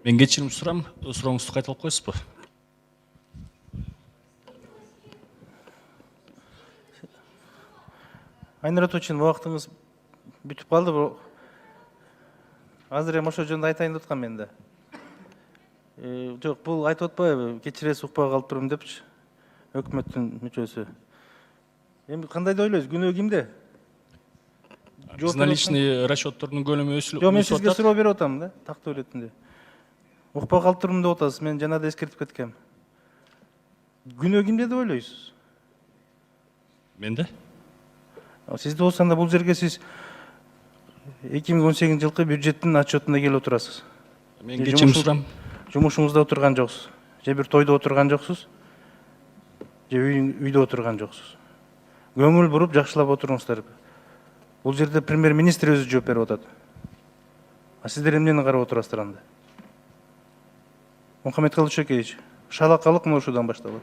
Мен кечирим сурам, сурооңузду кайталап коесузбу? Айнура Тучин, убактыңыз бүтүп калды. Азыр эми ошол жөнүндө айтайын деп аткам мен да. Жок, бул айтып атпайбы, кечиресиз укпай калып турдум депчи, өкмөттүн мүчөсү. Эми кандай деп ойлойсуз, күнөө кимде? Безналичный расчеттордун көлөмү өсүп Жок, мен сизге атат. суроо берип атам да, тактоо бөлөтүндө. Укпай калып турдум деп атасыз, мен жана да эскертип кеткем. Күнөө кимде деп ойлойсуз? Менде? Сизде болсо анда бул жерге сиз 2018 жылкы бюджеттин отчетуна келип отурасыз. Мен кечирим сурам. Жумушуңузда отурган жоксуз. Же бир тойдо отурган жоксуз. Же үйдө отурган жоксуз. Көңүл буруп жакшылап отуруңуздар. Бул жерде премьер-министр өзү жооп берип атат. А сиздер эмнени карап отурасыздар анда? Мухаммед Кылычбекович, шалакалык мына ушудан башталат.